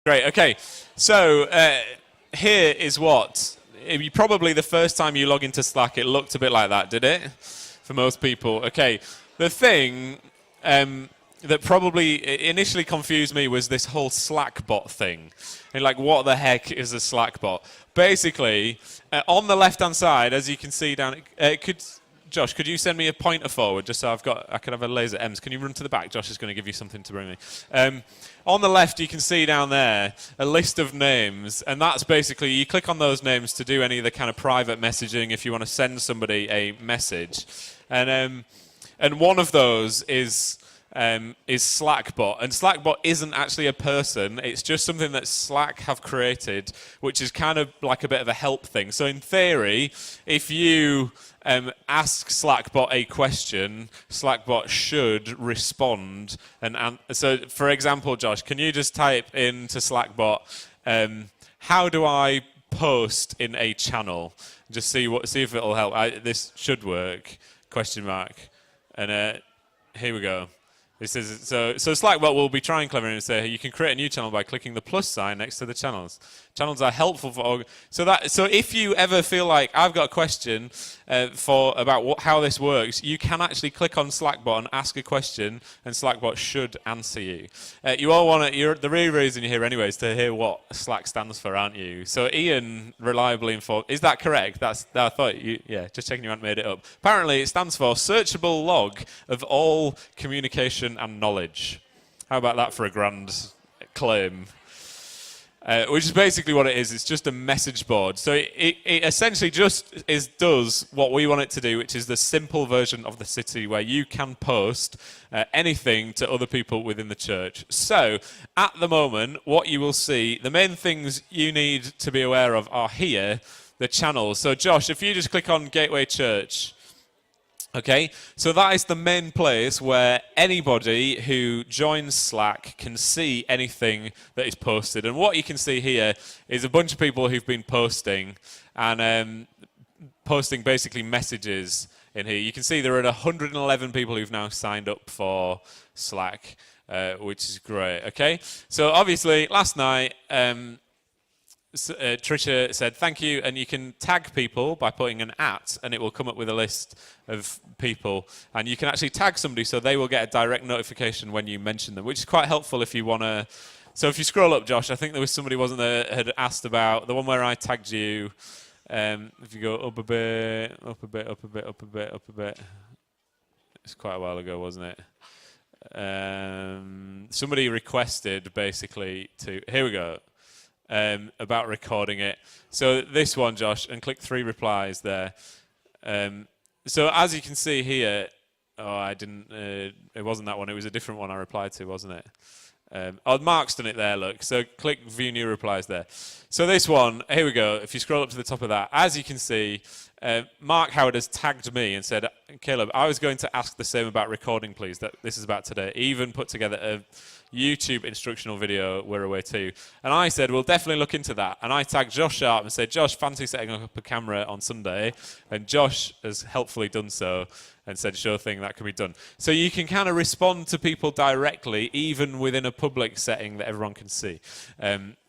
Great. Okay. So here is what probably the first time you log into Slack, it looked a bit like that, did it? For most people. Okay. The thing that probably initially confused me was this whole Slack bot thing. And like, what the heck is a Slack bot? Basically, on the left-hand side, as you can see down, Josh, could you send me a pointer forward just so I can have a laser M's? Can you run to the back? Josh is going to give you something to bring me. On the left, you can see down there a list of names, and that's basically, you click on those names to do any of the kind of private messaging if you want to send somebody a message. And one of those is Slackbot. And Slackbot isn't actually a person. It's just something that Slack have created, which is kind of like a bit of a help thing. So in theory, if you ask Slackbot a question, Slackbot should respond. So, for example, Josh, can you just type into Slackbot, how do I post in a channel? Just see if it'll help. This should work. ? And here we go. This is so Slackbot will be trying clever and say you can create a new channel by clicking the plus sign next to the channels. Channels are helpful for so if you ever feel like I've got a question about how this works, you can actually click on Slackbot and ask a question, and Slackbot should answer you. You all want to. The real reason you're here anyway is to hear what Slack stands for, aren't you? So Ian reliably informed. Is that correct? I thought just checking you hadn't made it up. Apparently, it stands for Searchable Log of All Communication and Knowledge. How about that for a grand claim? Which is basically what it is. It's just a message board. So it essentially just does what we want it to do, which is the simple version of the city where you can post anything to other people within the church. So at the moment, what you will see, the main things you need to be aware of are here, the channels. So Josh, if you just click on Gateway Church, okay, so that is the main place where anybody who joins Slack can see anything that is posted. And what you can see here is a bunch of people who've been posting and posting basically messages in here. You can see there are 111 people who've now signed up for Slack, which is great, okay? So obviously, last night, Tricia said thank you, and you can tag people by putting an @ and it will come up with a list of people, and you can actually tag somebody so they will get a direct notification when you mention them, which is quite helpful if you want to. So if you scroll up, Josh, I think there was somebody wasn't there had asked about the one where I tagged you. If you go up a bit, up a bit, up a bit, up a bit, up a bit. It's quite a while ago, wasn't it? Somebody requested basically to. Here we go. About recording it. So this one, Josh, and click 3 replies there. So as you can see here, I didn't, it wasn't that one, it was a different one I replied to, wasn't it? Mark's done it there, look. So click view new replies there. So this one, here we go. If you scroll up to the top of that, as you can see, Mark Howard has tagged me and said, Caleb, I was going to ask the same about recording, please, that this is about today. Even put together a YouTube instructional video, we're away too. And I said, we'll definitely look into that. And I tagged Josh Sharp and said, Josh, fancy setting up a camera on Sunday? And Josh has helpfully done so and said, sure thing, that can be done. So you can kind of respond to people directly, even within a public setting that everyone can see.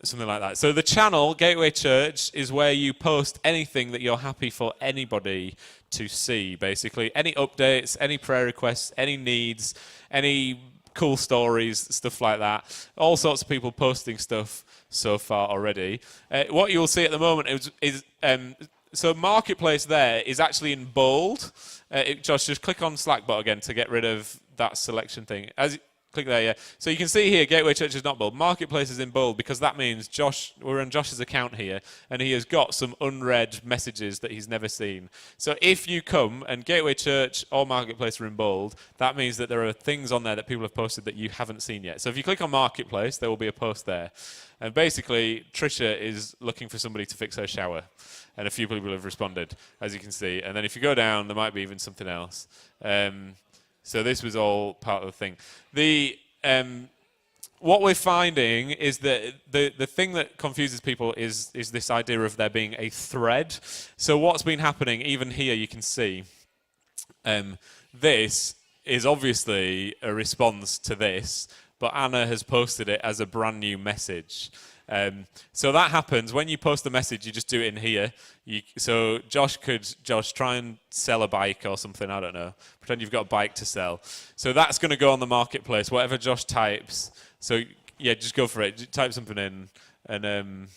Something like that. So the channel, Gateway Church, is where you post anything that you're happy for anybody to see, basically. Any updates, any prayer requests, any needs, any cool stories, stuff like that. All sorts of people posting stuff so far already. What you'll see at the moment is so Marketplace there is actually in bold. Josh, just click on Slackbot again to get rid of that selection thing. Click there, yeah. So you can see here, Gateway Church is not bold. Marketplace is in bold because that means we're on Josh's account here, and he has got some unread messages that he's never seen. So if you come and Gateway Church or Marketplace are in bold, that means that there are things on there that people have posted that you haven't seen yet. So if you click on Marketplace, there will be a post there. And basically, Tricia is looking for somebody to fix her shower. And a few people have responded, as you can see. And then if you go down, there might be even something else. So this was all part of the thing. What we're finding is that the thing that confuses people is this idea of there being a thread. So what's been happening, even here you can see, this is obviously a response to this, but Anna has posted it as a brand new message. So that happens when you post the message. You just do it in here. So Josh, try and sell a bike or something. I don't know. Pretend you've got a bike to sell. So that's going to go on the marketplace. Whatever Josh types. So yeah, just go for it. Type something in, and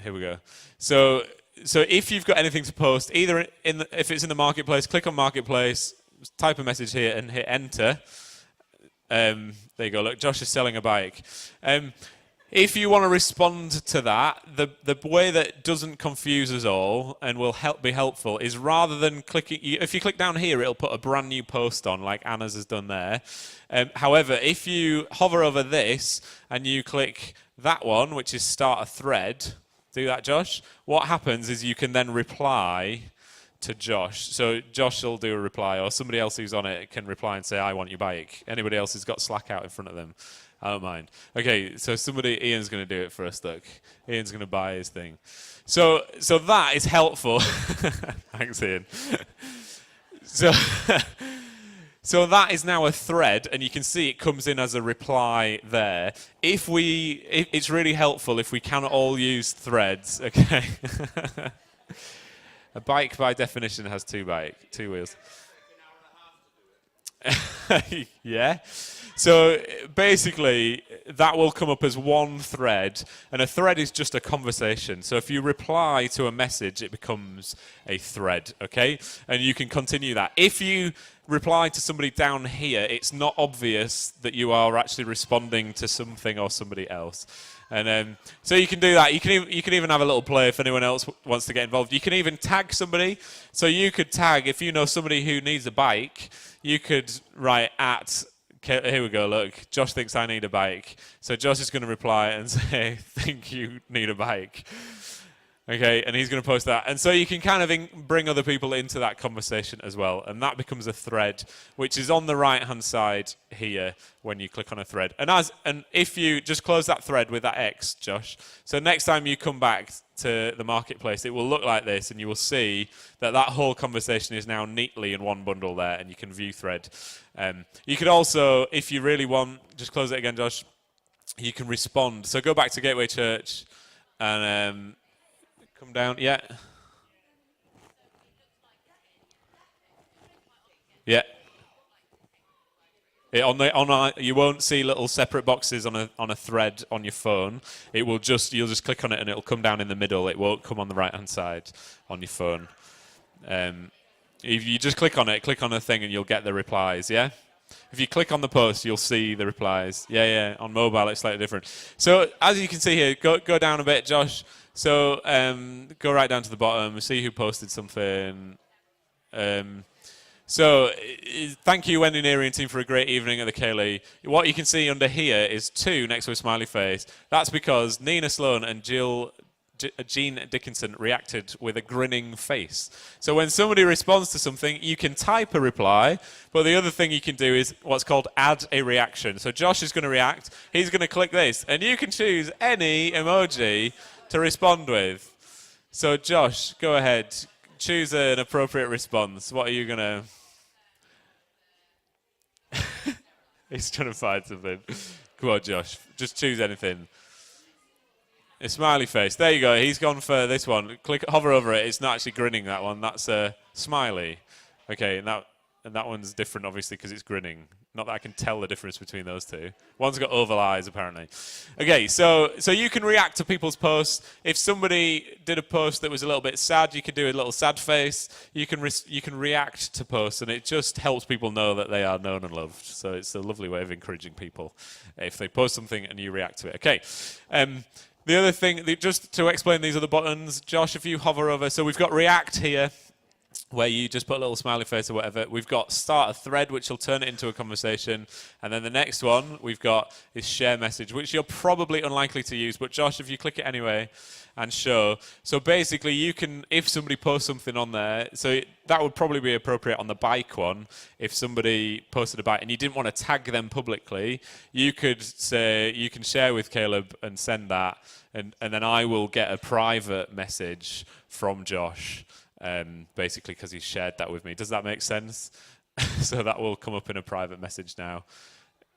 here we go. So if you've got anything to post, either if it's in the marketplace, click on marketplace, type a message here, and hit enter. There you go. Look, Josh is selling a bike. If you want to respond to that, the way that doesn't confuse us all and will be helpful is rather than clicking, if you click down here, it'll put a brand new post on like Anna's has done there. However, if you hover over this and you click that one, which is start a thread, do that, Josh. What happens is you can then reply to Josh. So Josh will do a reply, or somebody else who's on it can reply and say, I want your bike. Anybody else who's got Slack out in front of them, I don't mind. Okay, so Ian's going to do it for us, look. Ian's going to buy his thing. So that is helpful. Thanks, Ian. So that is now a thread, and you can see it comes in as a reply there. It's really helpful if we can all use threads, okay? A bike, by definition, has two wheels. Yeah. So basically, that will come up as one thread, and a thread is just a conversation. So if you reply to a message, it becomes a thread, okay? And you can continue that. If you reply to somebody down here, it's not obvious that you are actually responding to something or somebody else. And so you can do that. You can even have a little play if anyone else wants to get involved. You can even tag somebody. So you could tag, if you know somebody who needs a bike, you could write at, here we go, look, Josh thinks I need a bike. So Josh is going to reply and say, think you need a bike. Okay, and he's going to post that. And so you can kind of bring other people into that conversation as well. And that becomes a thread, which is on the right-hand side here when you click on a thread. And if you just close that thread with that X, Josh, so next time you come back to the marketplace, it will look like this, and you will see that whole conversation is now neatly in one bundle there, and you can view thread. You could also, if you really want, just close it again, Josh, you can respond. So go back to Gateway Church and... come down, yeah. Yeah. You won't see little separate boxes on a thread on your phone. You'll just click on it and it'll come down in the middle. It won't come on the right hand side on your phone. If you just click on a thing and you'll get the replies, yeah? If you click on the post, you'll see the replies. Yeah. On mobile, it's slightly different. So as you can see here, go down a bit, Josh. So go right down to the bottom, see who posted something. So thank you, Wendy Neary and team, for a great evening at the Ceilidh. What you can see under here is 2 next to a smiley face. That's because Nina Sloan and Jean Dickinson reacted with a grinning face. So when somebody responds to something, you can type a reply, but the other thing you can do is what's called add a reaction. So Josh is going to react, he's going to click this, and you can choose any emoji to respond with. So Josh, go ahead, choose an appropriate response. What are you going to... He's trying to find something. Come on, Josh, just choose anything. A smiley face. There you go. He's gone for this one. Hover over it. It's not actually grinning, that one. That's a smiley. Okay, and that one's different, obviously, because it's grinning. Not that I can tell the difference between those two. One's got oval eyes, apparently. Okay, so you can react to people's posts. If somebody did a post that was a little bit sad, you could do a little sad face. You can react to posts, and it just helps people know that they are known and loved. So it's a lovely way of encouraging people if they post something and you react to it. Okay. The other thing, just to explain these other buttons, Josh, if you hover over, so we've got React here, where you just put a little smiley face or whatever. We've got Start a Thread, which will turn it into a conversation. And then the next one we've got is Share Message, which you're probably unlikely to use. But Josh, if you click it anyway and show. So basically you can, if somebody posts something on there, so that would probably be appropriate on the bike one. If somebody posted a bike and you didn't want to tag them publicly, you could say, you can share with Caleb and send that. And then I will get a private message from Josh. Basically because he shared that with me. Does that make sense? So that will come up in a private message now.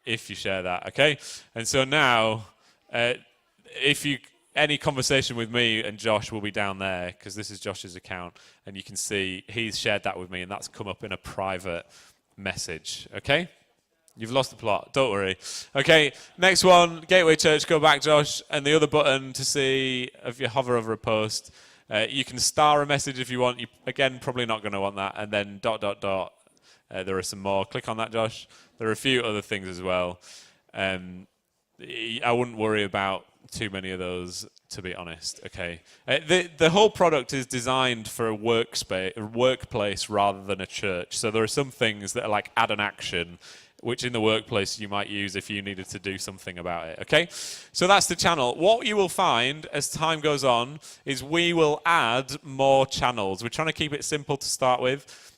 if you share that, okay? And so now, if you any conversation with me and Josh will be down there because this is Josh's account, and you can see he's shared that with me, and that's come up in a private message, okay? You've lost the plot. Don't worry. Okay, next one, Gateway Church. Go back, Josh, and the other button to see if you hover over a post. You can star a message if you want. You again probably not going to want that, and then ... there are some more. Click on that, Josh. There are a few other things as well. I wouldn't worry about too many of those, to be honest. Okay, the whole product is designed for a workplace rather than a church. So there are some things that are like add an action, which in the workplace you might use if you needed to do something about it, okay? So that's the channel. What you will find as time goes on is we will add more channels. We're trying to keep it simple to start with.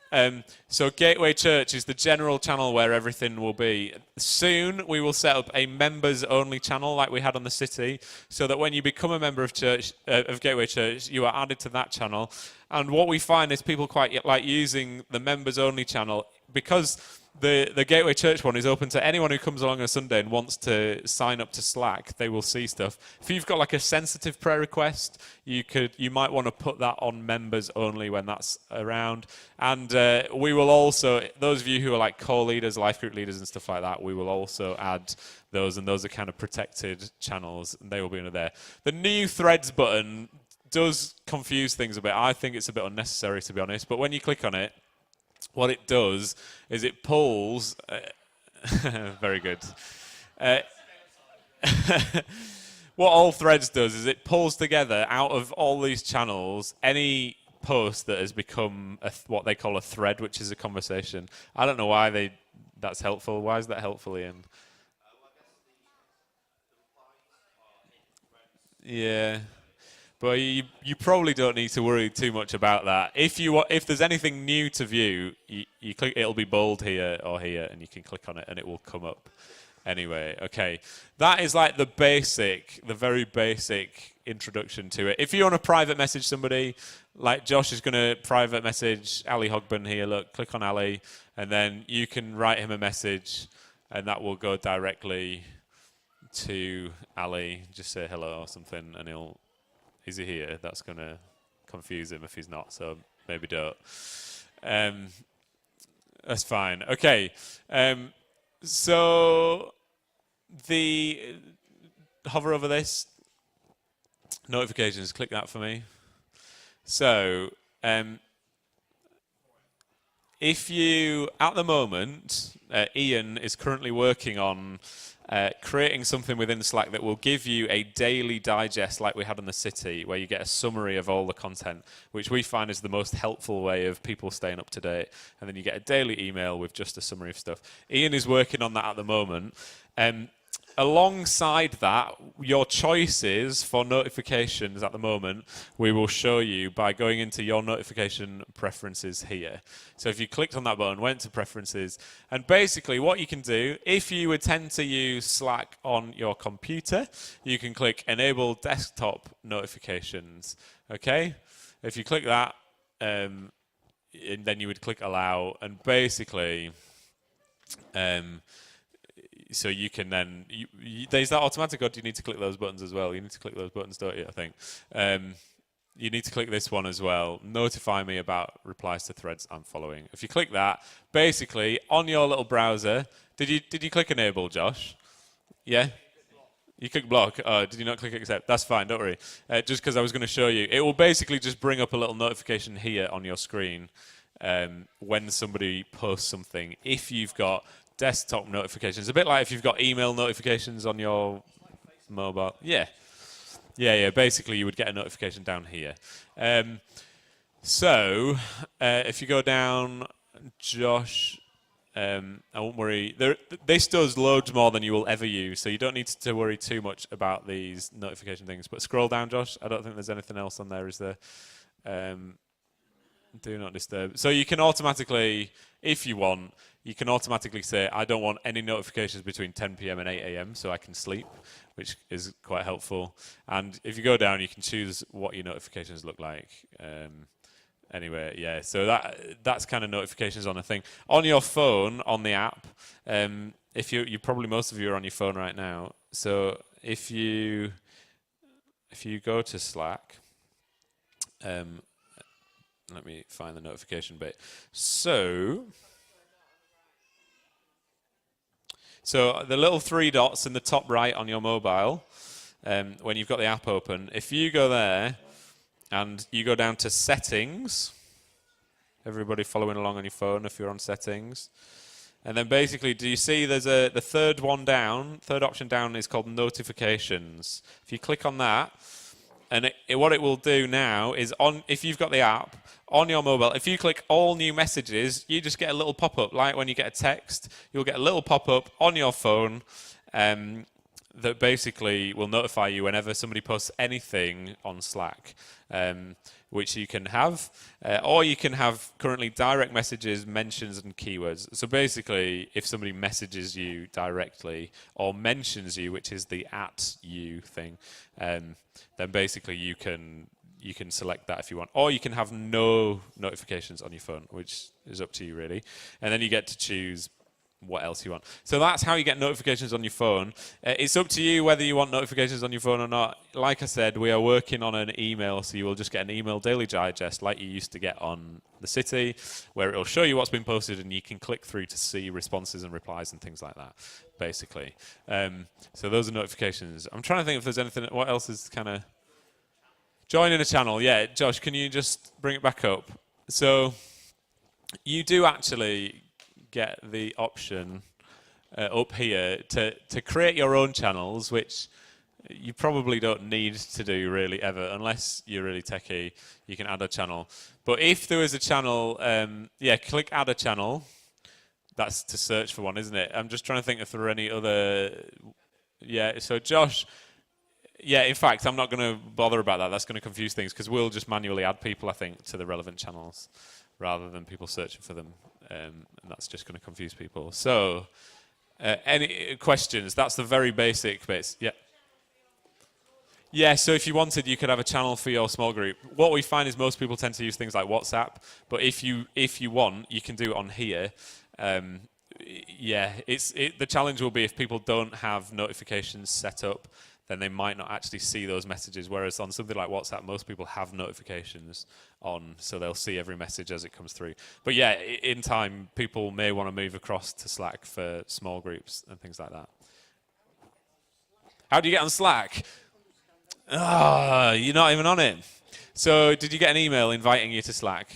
So Gateway Church is the general channel where everything will be. Soon we will set up a members-only channel like we had on the city, so that when you become a member of Gateway Church, you are added to that channel. And what we find is people quite like using the members-only channel because the Gateway Church one is open to anyone who comes along on a Sunday and wants to sign up to Slack. They will see stuff. If you've got like a sensitive prayer request, you might want to put that on members only when that's around. And we will also, those of you who are like core leaders, life group leaders and stuff like that, we will also add those, and those are kind of protected channels, and they will be under there. The new Threads button does confuse things a bit. I think it's a bit unnecessary, to be honest, but when you click on it, what it does is it pulls... very good. What all Threads does is it pulls together out of all these channels any post that has become what they call a thread, which is a conversation. I don't know why that's helpful. Why is that helpful, Ian? Yeah. But you probably don't need to worry too much about that. If there's anything new to view, you click. It'll be bold here or here, and you can click on it, and it will come up. Anyway, okay, that is like the very basic introduction to it. If you want to private message somebody, like Josh is going to private message Ali Hogburn here. Look, click on Ali, and then you can write him a message, and that will go directly to Ali. Just say hello or something, and he'll. Is he here? That's going to confuse him if he's not, so maybe don't. That's fine. Okay. So hover over this. Notifications, click that for me. So if you, at the moment, Ian is currently working on creating something within Slack that will give you a daily digest like we had in the city, where you get a summary of all the content, which we find is the most helpful way of people staying up to date. And then you get a daily email with just a summary of stuff. Ian is working on that at the moment. Alongside that, your choices for notifications at the moment, we will show you by going into your notification preferences here. So if you clicked on that button, went to preferences, and basically what you can do, if you would tend to use Slack on your computer, you can click Enable Desktop Notifications. Okay? If you click that, and then you would click Allow, and basically... so you can then, is that automatic, or do you need to click those buttons as well? You need to click those buttons, don't you, I think? You need to click this one as well. Notify me about replies to threads I'm following. If you click that, basically, on your little browser, did you click enable, Josh? Yeah? You click block. Did you not click accept? That's fine, don't worry. Just because I was going to show you. It will basically just bring up a little notification here on your screen when somebody posts something. If you've got desktop notifications, a bit like if you've got email notifications on your mobile. Yeah. Basically, you would get a notification down here. So if you go down, Josh, I won't worry. This does loads more than you will ever use, so you don't need to worry too much about these notification things. But scroll down, Josh. I don't think there's anything else on there, is there? Do not disturb. So you can automatically, if you want, you can automatically say, I don't want any notifications between 10 p.m. and 8 a.m. so I can sleep, which is quite helpful. And if you go down, you can choose what your notifications look like. Anyway, yeah, so that's kind of notifications on a thing. On your phone, on the app, if you probably most of you are on your phone right now. So if you go to Slack, let me find the notification bit. So the little three dots in the top right on your mobile, when you've got the app open, if you go there and you go down to settings, everybody following along on your phone if you're on settings, and then basically, do you see there's the third option down is called notifications. If you click on that, and what it will do now is, if you've got the app on your mobile, if you click all new messages, you just get a little pop-up. Like when you get a text, you'll get a little pop-up on your phone that basically will notify you whenever somebody posts anything on Slack, which you can have, or you can have currently direct messages, mentions, and keywords. So basically, if somebody messages you directly or mentions you, which is the @you thing, then basically you can select that if you want, or you can have no notifications on your phone, which is up to you really, and then you get to choose what else you want. So that's how you get notifications on your phone. It's up to you whether you want notifications on your phone or not. Like I said, we are working on an email, so you will just get an email daily digest like you used to get on The City, where it'll show you what's been posted and you can click through to see responses and replies and things like that, basically. So those are notifications. I'm trying to think if there's anything, what else is kind of... Joining a channel, yeah. Josh, can you just bring it back up? So you do actually get the option up here to create your own channels, which you probably don't need to do really ever, unless you're really techie. You can add a channel. But if there was a channel, click add a channel. That's to search for one, isn't it? I'm just trying to think if there are any other... Yeah, so Josh... Yeah, in fact, I'm not going to bother about that. That's going to confuse things, because we'll just manually add people, I think, to the relevant channels rather than people searching for them. And that's just going to confuse people. So, any questions? That's the very basic bits. Yeah. Yeah, so if you wanted, you could have a channel for your small group. What we find is most people tend to use things like WhatsApp, but if you want, you can do it on here. The challenge will be if people don't have notifications set up, then they might not actually see those messages, whereas on something like WhatsApp, most people have notifications on, so they'll see every message as it comes through. But yeah, in time, people may want to move across to Slack for small groups and things like that. How do you get on Slack? You're not even on it. So did you get an email inviting you to Slack?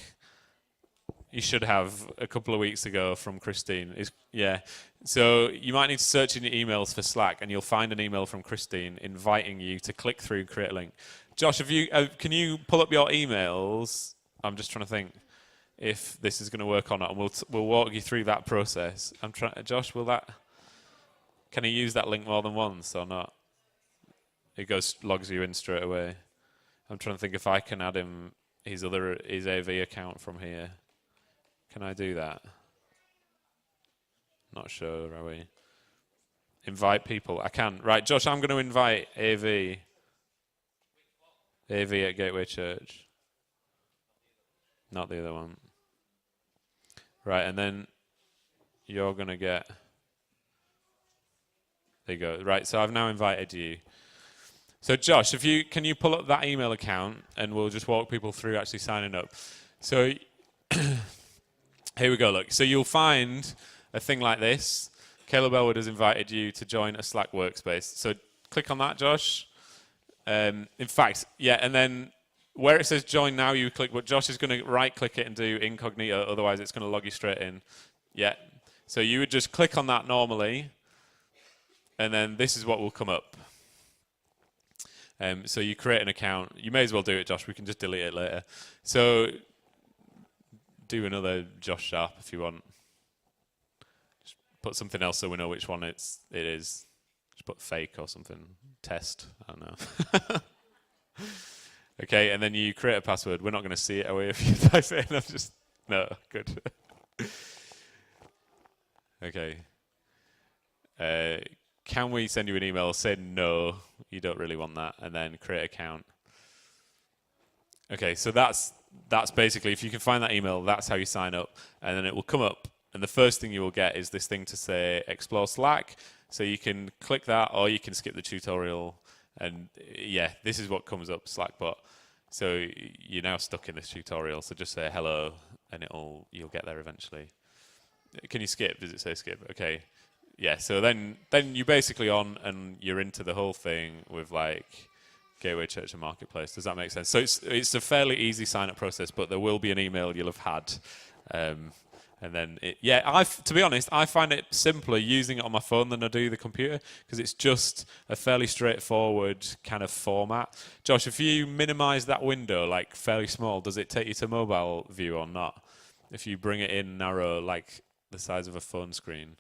You should have a couple of weeks ago from Christine. Yeah. So you might need to search in your emails for Slack, and you'll find an email from Christine inviting you to click through and create a link. Josh, can you pull up your emails? I'm just trying to think if this is going to work or not, and we'll walk you through that process. Josh, can he use that link more than once or not? It logs you in straight away. I'm trying to think if I can add him his AV account from here. Can I do that? Not sure, are we? Invite people. I can. Right, Josh, I'm going to invite AV at Gateway Church. Not the other one. Right, and then you're going to get... There you go. Right, so I've now invited you. So Josh, can you pull up that email account, and we'll just walk people through actually signing up. So here we go, look. So you'll find a thing like this. Caleb Elwood has invited you to join a Slack workspace. So click on that, Josh. In fact, yeah, and then where it says join now, you click, but Josh is going to right-click it and do incognito, otherwise it's going to log you straight in. Yeah. So you would just click on that normally, and then this is what will come up. So you create an account. You may as well do it, Josh. We can just delete it later. So do another Josh Sharp if you want. Just put something else so we know which one it is. Just put fake or something. Test. I don't know. Okay, and then you create a password. We're not going to see it, are we? If you type it in, no, good. Okay. Can we send you an email? Say no, you don't really want that, and then create an account. Okay, so that's basically, if you can find that email, that's how you sign up, and then it will come up, And the first thing you will get is this thing to say explore Slack. So you can click that, or you can skip the tutorial. And yeah, this is what comes up, Slackbot. So you're now stuck in this tutorial. So just say hello, and you'll get there eventually. Can you skip? Does it say skip? Okay. Yeah. So then you're basically on, and you're into the whole thing with like Gateway Church and Marketplace. Does that make sense? So it's a fairly easy sign-up process, but there will be an email you'll have had. And then, to be honest, I find it simpler using it on my phone than I do the computer, because it's just a fairly straightforward kind of format. Josh, if you minimize that window, like fairly small, does it take you to mobile view or not? If you bring it in narrow, like the size of a phone screen,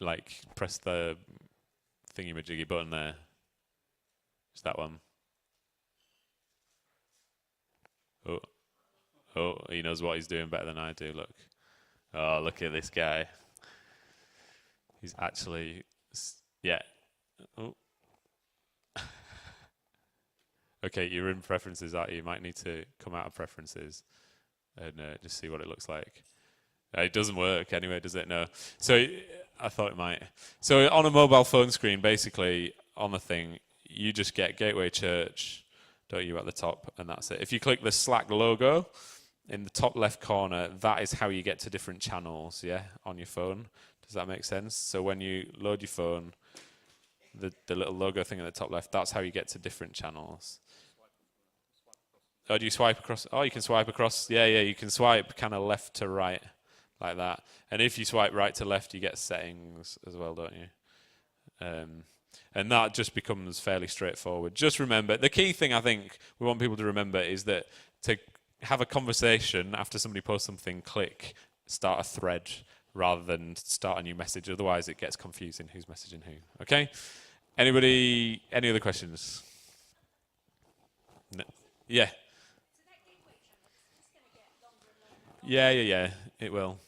like press the thingy-majiggy button there. It's that one. Oh, he knows what he's doing better than I do, look. Oh, look at this guy. He's actually, yeah. Oh. Okay, you're in preferences, aren't you? You might need to come out of preferences and just see what it looks like. It doesn't work anyway, does it? No. So I thought it might. So on a mobile phone screen, basically, on the thing, you just get Gateway Church, don't you, at the top, and that's it. If you click the Slack logo in the top left corner, that is how you get to different channels, yeah, on your phone. Does that make sense? So when you load your phone, the little logo thing at the top left, that's how you get to different channels. Oh, do you swipe across? Oh, you can swipe across. Yeah, you can swipe kind of left to right, like that. And if you swipe right to left, you get settings as well, don't you? And that just becomes fairly straightforward. Just remember, the key thing I think we want people to remember is that to have a conversation after somebody posts something, click start a thread rather than start a new message. Otherwise, it gets confusing who's messaging who. Okay? Anybody, any other questions? No. Yeah. Yeah, it will.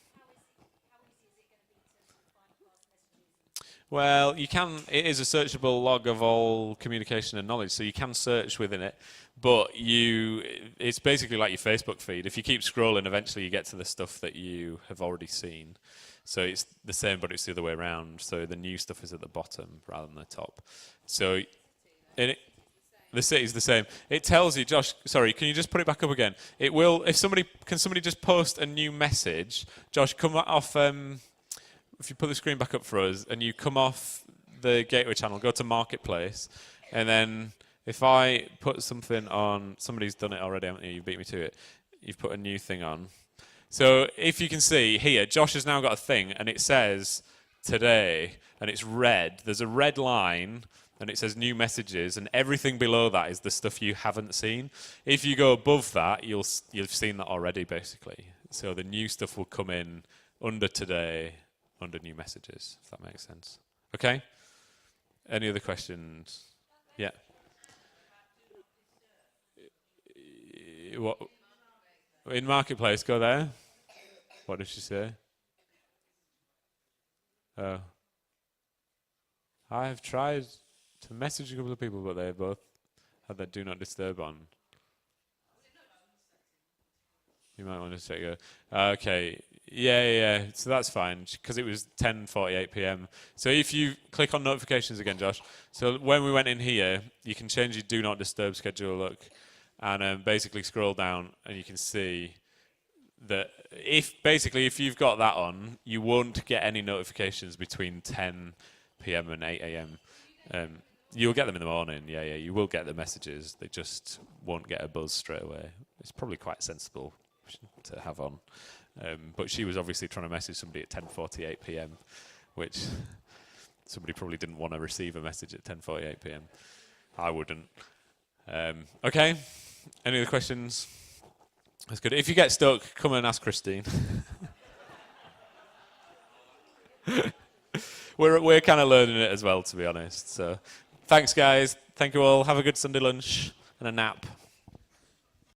Well, it is a searchable log of all communication and knowledge, so you can search within it, but it's basically like your Facebook feed. If you keep scrolling, eventually you get to the stuff that you have already seen. So it's the same, but it's the other way around. So the new stuff is at the bottom rather than the top. So the city's the same. It tells you, Josh, sorry, can you just put it back up again? It will, can somebody just post a new message? Josh, come off, if you put the screen back up for us and you come off the Gateway channel, go to Marketplace, and then if I put something on, somebody's done it already, haven't you? You beat me to it. You've put a new thing on. So if you can see here, Josh has now got a thing, and it says today, and it's red. There's a red line, and it says new messages, and everything below that is the stuff you haven't seen. If you go above that, you've seen that already, basically. So the new stuff will come in under today, under new messages, if that makes sense. Okay? Any other questions? Yeah. What? In Marketplace, go there. What did she say? Oh. I have tried to message a couple of people, but they both had their do not disturb on. You might want to check it. Okay. Yeah. So that's fine, because it was 10:48 p.m. So if you click on notifications again, Josh. So when we went in here, you can change your do not disturb schedule, look, and basically scroll down, and you can see that if you've got that on, you won't get any notifications between 10 p.m. and 8 a.m. You'll get them in the morning. Yeah. You will get the messages. They just won't get a buzz straight away. It's probably quite sensible to have on. But she was obviously trying to message somebody at 10:48 p.m., which somebody probably didn't want to receive a message at 10:48 p.m. I wouldn't. Okay. Any other questions? That's good. If you get stuck, come and ask Christine. We're kind of learning it as well, to be honest. So, thanks, guys. Thank you all. Have a good Sunday lunch and a nap.